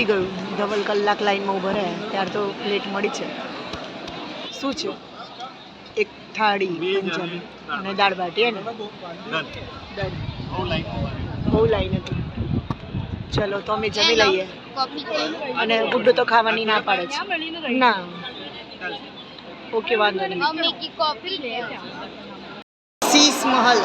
ગયું ડબલ કલાક લાઈનમાં ઊભા રહ્યા ત્યારે તો પ્લેટ મળી છે. શું છે? એક થાળી પંજાબી અને દાળ બાટી હે ને ડન. બહુ લાઈન હતી. ચલો તો અમે જમી લઈએ. અને ગુડ્ડુ તો ખાવાની ના પાડે છે. ના ઓકે વાંધો નહીં. શીશ મહલ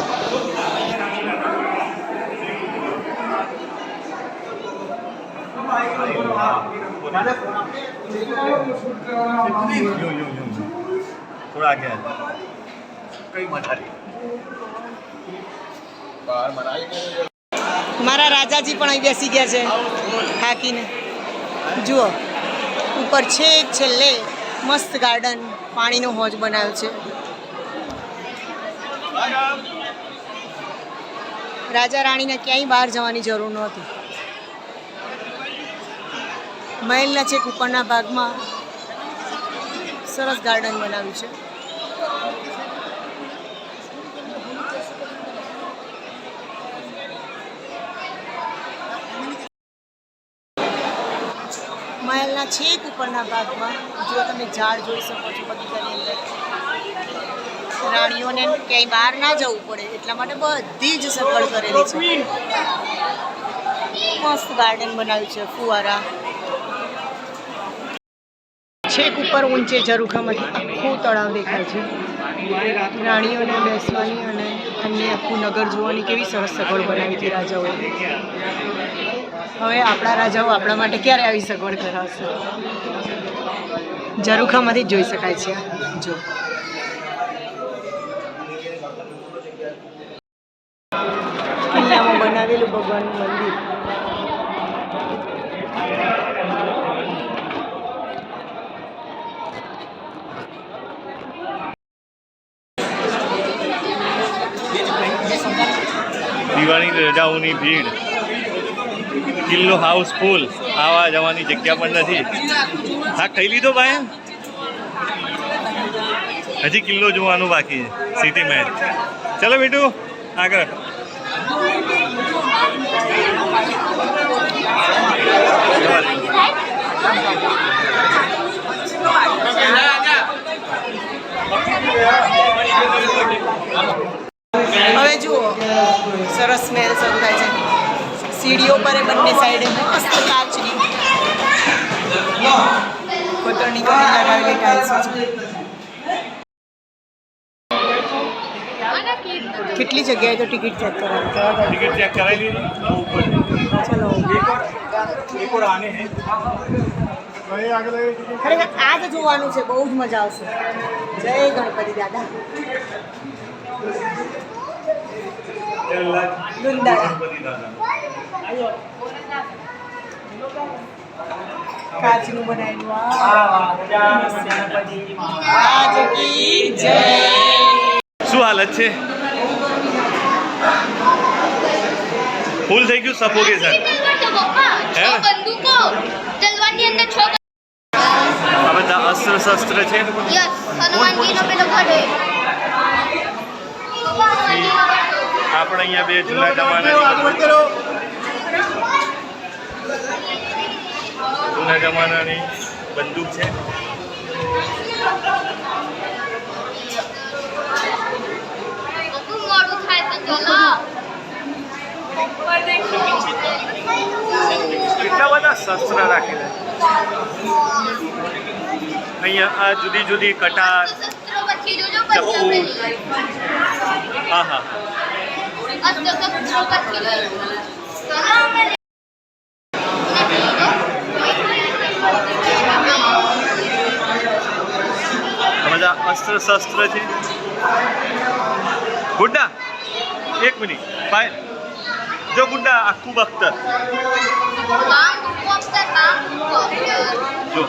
थोड़ा आगे कई मठारी મારા રાજાજી પણ અહીં બેસી ગયા છે થાકીને. જુઓ ઉપર છેક છેલ્લે મસ્ત ગાર્ડન પાણીનો હોજ બનાવ્યો છે. રાજા રાણીને ક્યાંય બહાર જવાની જરૂર નહોતી. મહેલના છેક ઉપરના ભાગમાં સરસ ગાર્ડન બનાવ્યું છે. મહેલના છેક ઉપરના ભાગમાં જો તમે ઝાડ જોઈ શકો છો બગીચાની અંદર. રાણીઓને ક્યાંય બહાર ના જવું પડે એટલા માટે બધી જ સગવડ કરેલી છે. મસ્ત ગાર્ડન બનાવ્યું છે. ફુવારા છેક ઉપર ઊંચે ઝરૂખામાંથી આખું તળાવ દેખાય છે. રાણીઓને બેસવાની અને એમને આખું નગર જોવાની કેવી સરસ સગવડ બનાવી હતી રાજાઓએ. હવે આપણા રાજાઓ આપણા માટે ક્યારે આવી સગવડ કરાવશે? ઝરૂખામાંથી જ જોઈ શકાય છે. જો કિલ્લામાં બનાવેલું ભગવાનનું મંદિર. દિવાળી રજાઓની ભીડ, કિલ્લો હાઉસફુલ, આવા જવાની જગ્યા પણ નથી. હા ખાઈ લીધો ભાઈ? હજી કિલ્લો જોવાનું બાકી છે, સિટી મહેલ. ચલો બેટુ આગળ. હવે જુઓ સરસ સ્મેલ શરૂ થાય છે. સીડીઓ પર બંને સાઈડે મસ્ત કાચની કોતરણી કરી લગાવેલી ટાઇલ્સો છે. કેટલી જગ્યાએ તો ટિકિટ ચેક કરાવી. ટિકિટ ચેક કરાવી ચલો ખરેખર આ જ જોવાનું છે. બહુ જ મજા આવશે. જય ગણપતિ દાદા. કાચનું બનાવેલું શું હાલત છે? ફૂલ થઈ ગયું સફોકેશન. આ બધા અસ્ત્ર શસ્ત્ર છે. આપણે અહીંયા બે જૂના જમાનાની બંદૂક છે. કેટલા બધા શસ્ત્ર રાખેલા. અહીંયા આ જુદી જુદી કટાર, ચપ્પુ. હા હા બધા અસ્ત્ર શસ્ત્ર છે. ગુડ્ડા એક મિનિટ ભાઈ, જો ગુડ્ડા આખું બખ્તર જો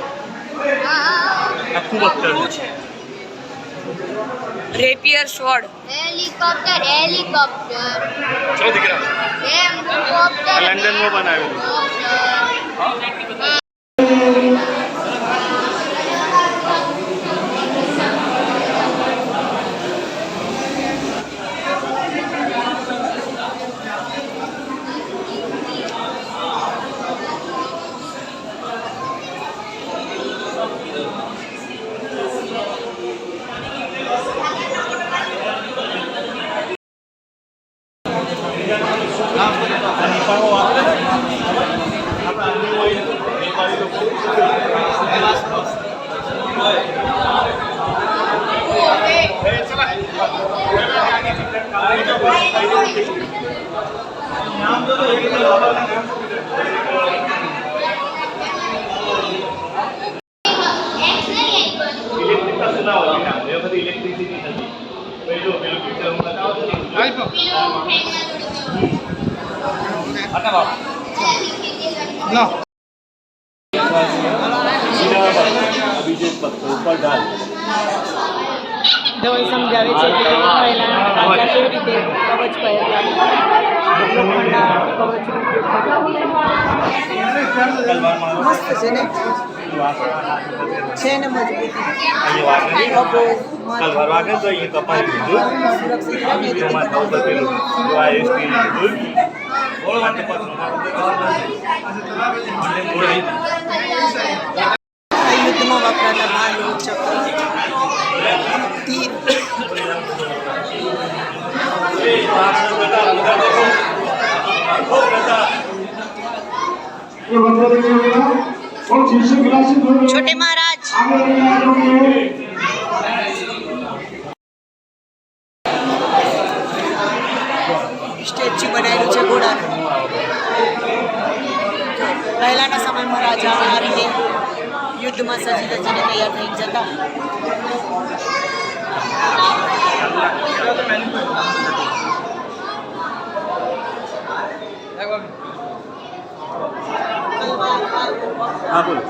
આખું બખ્તર છે. રેપિયર સ્વોર્ડ, હેલિકોપ્ટર ચલો દીકરા, લંડનમાં બનાવેલું. અભિષેક પત્તો ઉપર ઢાલ. ધવલ સમજાવે છે કે પહેલા રાજા કેવી રીતે કવચ પહેરતા લોખંડના કવચનો ઉપયોગ થતો. મસ્ત છે ને, છે ને મજબૂતી. તલવાર વાગે તો અહીંયા કપાઈ દીધું. સુરક્ષિત રહે ને એ રીતે તમારે નવું બતેલું. જો આ સ્ટીલ યુદ્ધમાં વપરાતા ભાલો, ચક્ર, તીર. छोटे महाराज સ્ટેચ્યુ બનાવેલું છે ઘોડાનું. પહેલાના સમયમાં રાજા આ રીતે યુદ્ધમાં સજી ધજીને તૈયાર થઈ જતા. હા બોલો.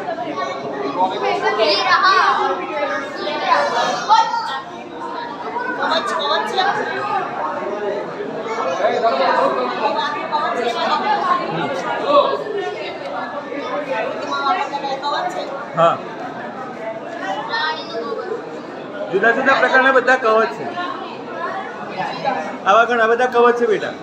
હા, જુદા જુદા પ્રકારના બધા કવચ છે. આવા ઘણા બધા કવચ છે બેટા.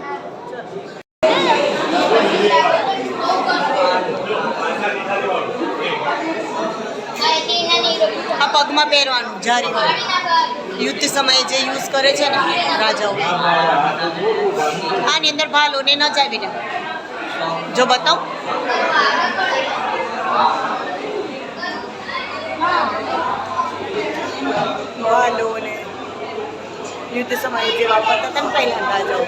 આ પગમાં પહેરવાનું જારી યુદ્ધ સમયે જે યુઝ કરે છે ને રાજાઓ. આની અંદર ભાલો ને ન જાય બેટા. જો બતાવ, ભાલો ને યુદ્ધ સમયે જે વાપરતા હતા ને પહેલા રાજાઓ.